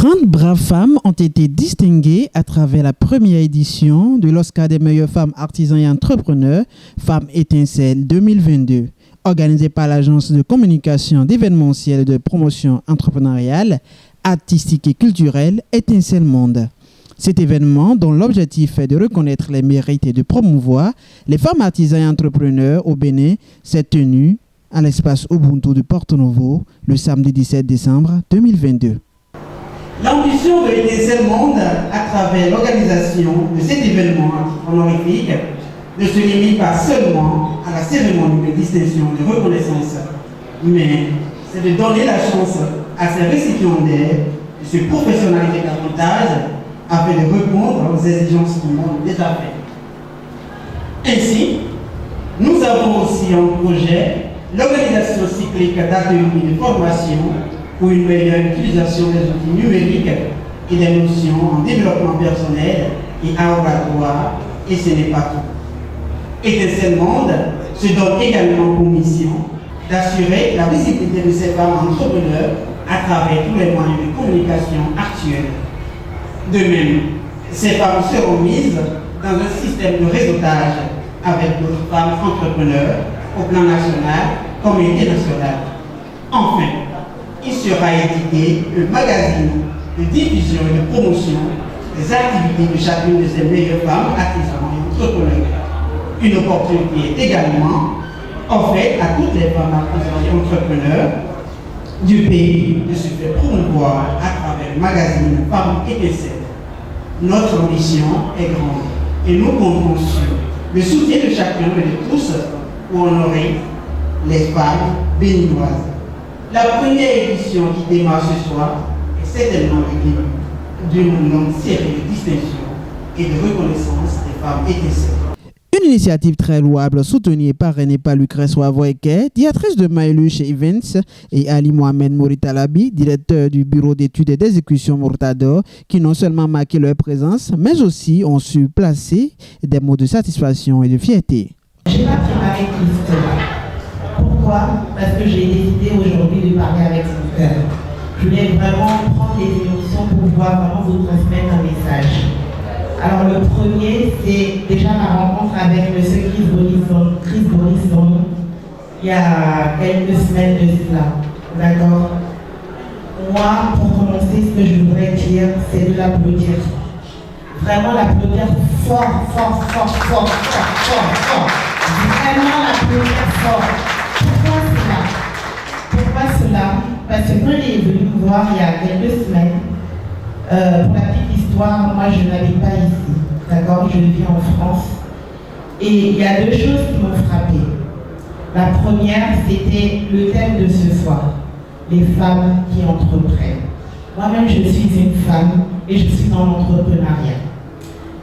30 braves femmes ont été distinguées à travers la première édition de l'Oscar des meilleures femmes artisans et entrepreneurs, Femmes Étincelles 2022, organisée par l'agence de communication d'événementiel et de promotion entrepreneuriale, artistique et culturelle Étincelle Monde. Cet événement, dont l'objectif est de reconnaître les mérites et de promouvoir les femmes artisans et entrepreneurs au Bénin, s'est tenu à l'espace Ubuntu de Porto Novo le samedi 17 décembre 2022. L'ambition de Étincelle Monde, à travers l'organisation de cet événement honorifique, ne se limite pas seulement à la cérémonie de distinction et de reconnaissance, mais c'est de donner la chance à ces récipiendaires de se professionnaliser davantage afin de répondre aux exigences du monde des affaires. Ainsi, nous avons aussi en projet l'organisation cyclique d'ateliers de formation pour une meilleure utilisation des outils numériques et des notions en développement personnel et oratoire, et ce n'est pas tout. Étincelle Monde se donne également pour mission d'assurer la visibilité de ces femmes entrepreneurs à travers tous les moyens de communication actuels. De même, ces femmes seront mises dans un système de réseautage avec d'autres femmes entrepreneurs au plan national comme international. Enfin, il sera édité un magazine de diffusion et de promotion des activités de chacune de ces meilleures femmes artisans et entrepreneurs. Une opportunité est également offerte à toutes les femmes artisans et entrepreneurs du pays de se faire promouvoir à travers le magazine Femmes Étincelles. Notre ambition est grande et nous comptons sur le soutien de chacun et de tous pour honorer les femmes béninoises. La première édition qui démarre ce soir est certainement le début d'une longue série de distinctions et de reconnaissance des femmes étincelles. Une initiative très louable soutenue et parrainée par Lucrèce Wavoeke, directrice de Maïluche Events, et Ali Mohamed Mouritalabi, directeur du bureau d'études et d'exécution Mourtador, qui non seulement marqué leur présence, mais aussi ont su placer des mots de satisfaction et de fierté. Je n'ai pas préparé tout cela. Pourquoi? Parce que j'ai décidé aujourd'hui de parler avec mon cœur. Je voulais vraiment prendre les émotions pour pouvoir vraiment vous transmettre un message. Alors le premier, c'est déjà ma rencontre avec M. Chris Borisson il y a quelques semaines de cela. D'accord? Moi, pour commencer, ce que je voudrais dire, c'est de l'applaudir. Vraiment l'applaudir fort. Vraiment l'applaudir fort. Pourquoi cela? Parce que quand il est venu me voir il y a quelques semaines, pour la petite histoire, moi je n'habite pas ici, d'accord, je vis en France. Et il y a deux choses qui m'ont frappé. La première, c'était le thème de ce soir, les femmes qui entreprennent. Moi-même, je suis une femme et je suis dans l'entrepreneuriat.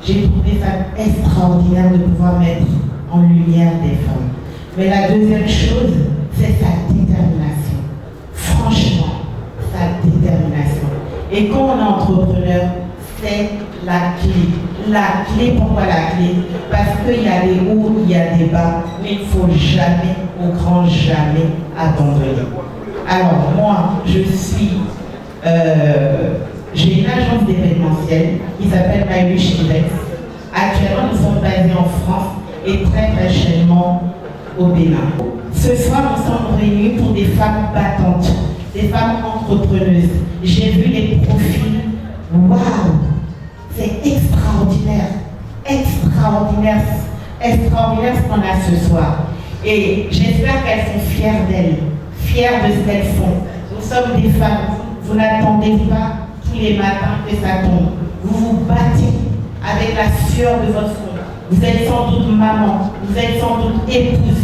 J'ai trouvé ça extraordinaire de pouvoir mettre en lumière des femmes. Mais la deuxième chose, c'est sa détermination. Franchement, sa détermination. Et quand on est entrepreneur, c'est la clé. La clé, pourquoi la clé? Parce qu'il y a des hauts, il y a des bas, mais il ne faut jamais, au grand jamais, abandonner. Alors moi, j'ai une agence d'événementiel qui s'appelle Maïluche Events. Actuellement, nous sommes basés en France et très prochainement au Bénin. Ce soir, nous sommes réunis pour des femmes battantes, des femmes entrepreneuses. J'ai vu les profils. Waouh! C'est extraordinaire ce qu'on a ce soir. Et j'espère qu'elles sont fières d'elles, fières de ce qu'elles font. Nous sommes des femmes, vous n'attendez pas tous les matins que ça tombe. Vous vous battez avec la sueur de votre front. Vous êtes sans doute maman, vous êtes sans doute épouse.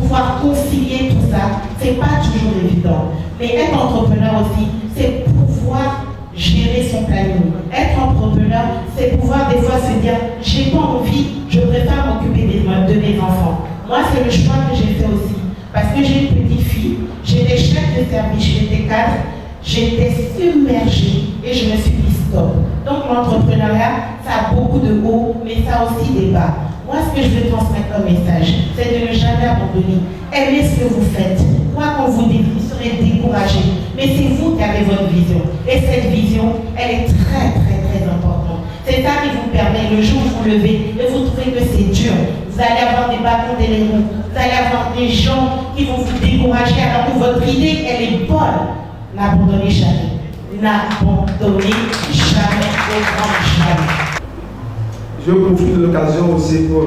Pouvoir concilier tout ça, c'est pas toujours évident. Mais être entrepreneur aussi, c'est pouvoir gérer son planning. Être entrepreneur, c'est pouvoir des fois se dire, j'ai pas envie, je préfère m'occuper de mes enfants. Moi, c'est le choix que j'ai fait aussi. Parce que j'ai une petite fille, j'étais chef de service, j'étais cadre, j'étais submergée et je me suis dit stop. Donc l'entrepreneuriat, ça a beaucoup de hauts, mais ça a aussi des bas. Moi, ce que je veux transmettre comme message, c'est de ne jamais abandonner. Aimez ce que vous faites. Quoi qu'on vous dise, vous serez découragé. Mais c'est vous qui avez votre vision. Et cette vision, elle et le jour où vous levez et vous trouvez que c'est dur, vous allez avoir des bâtons dans les roues, vous allez avoir des gens qui vont vous décourager alors que votre idée, elle est bonne. N'abandonnez jamais. N'abandonnez jamais, au grand jamais. Je profite de l'occasion aussi pour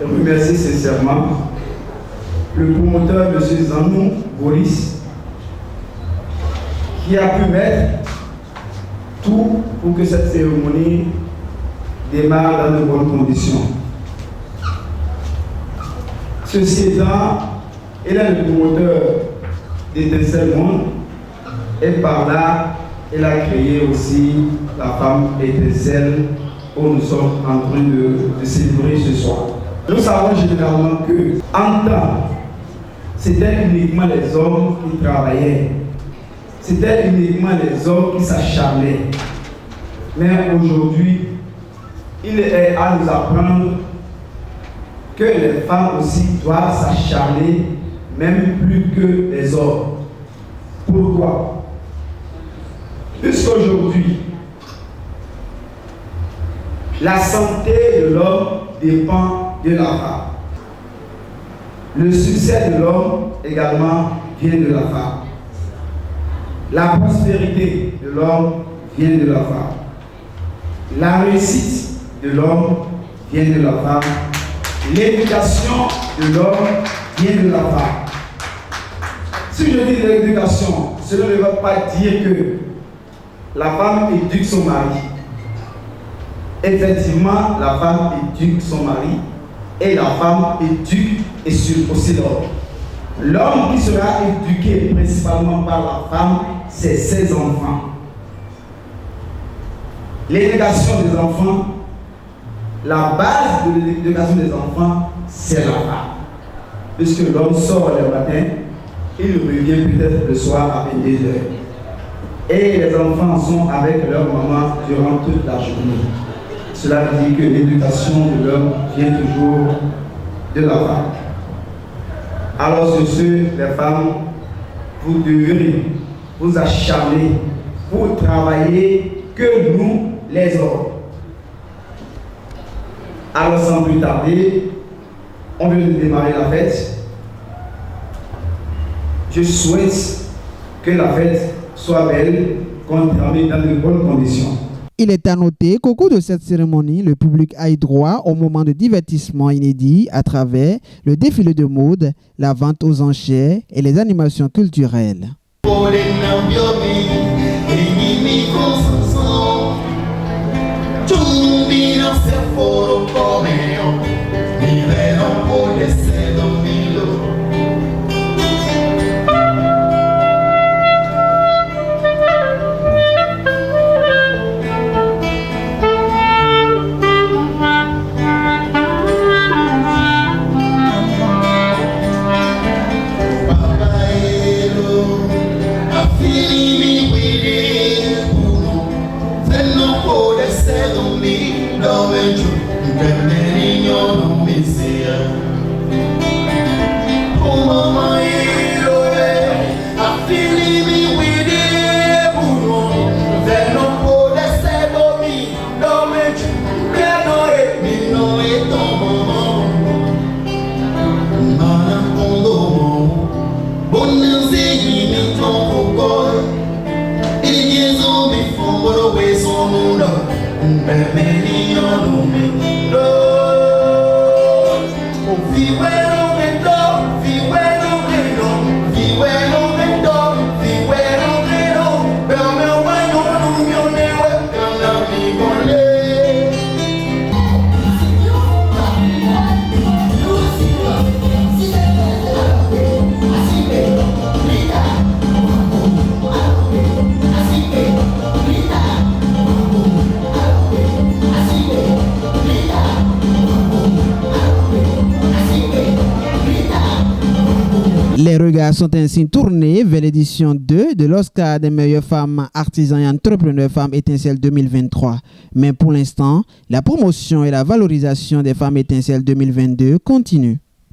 remercier sincèrement le promoteur, M. Zanou Boris, qui a pu mettre tout pour que cette cérémonie démarre dans de bonnes conditions. Ceci étant, il est le promoteur d'Étincelle Monde et par là, il a créé aussi la femme étincelle où nous sommes en train de célébrer ce soir. Nous savons généralement que en temps, c'était uniquement les hommes qui travaillaient. C'était uniquement les hommes qui s'acharnaient. Mais aujourd'hui, il est à nous apprendre que les femmes aussi doivent s'acharner, même plus que les hommes. Pourquoi? Puisqu'aujourd'hui, la santé de l'homme dépend de la femme. Le succès de l'homme également vient de la femme. La prospérité de l'homme vient de la femme. La réussite de l'homme vient de la femme. L'éducation de l'homme vient de la femme. Si je dis l'éducation, cela ne veut pas dire que la femme éduque son mari. Effectivement, la femme éduque son mari et la femme éduque et aussi l'homme. L'homme qui sera éduqué principalement par la femme, c'est ses enfants. L'éducation des enfants, la base de l'éducation des enfants, c'est la femme. Puisque l'homme sort le matin, il revient peut-être le soir à 22h. Et les enfants sont avec leur maman durant toute la journée. Cela veut dire que l'éducation de l'homme vient toujours de la femme. Alors sur ce, les femmes, vous devrez vous acharner pour travailler que nous, les hommes. Alors sans plus tarder, on vient de démarrer la fête. Je souhaite que la fête soit belle, qu'on termine dans de bonnes conditions. Il est à noter qu'au cours de cette cérémonie, le public a eu droit au moment de divertissement inédit à travers le défilé de mode, la vente aux enchères et les animations culturelles. Les regards sont ainsi tournés vers l'édition 2 de l'Oscar des meilleures femmes artisans et entrepreneurs femmes étincelles 2023. Mais pour l'instant, la promotion et la valorisation des femmes étincelles 2022 continuent.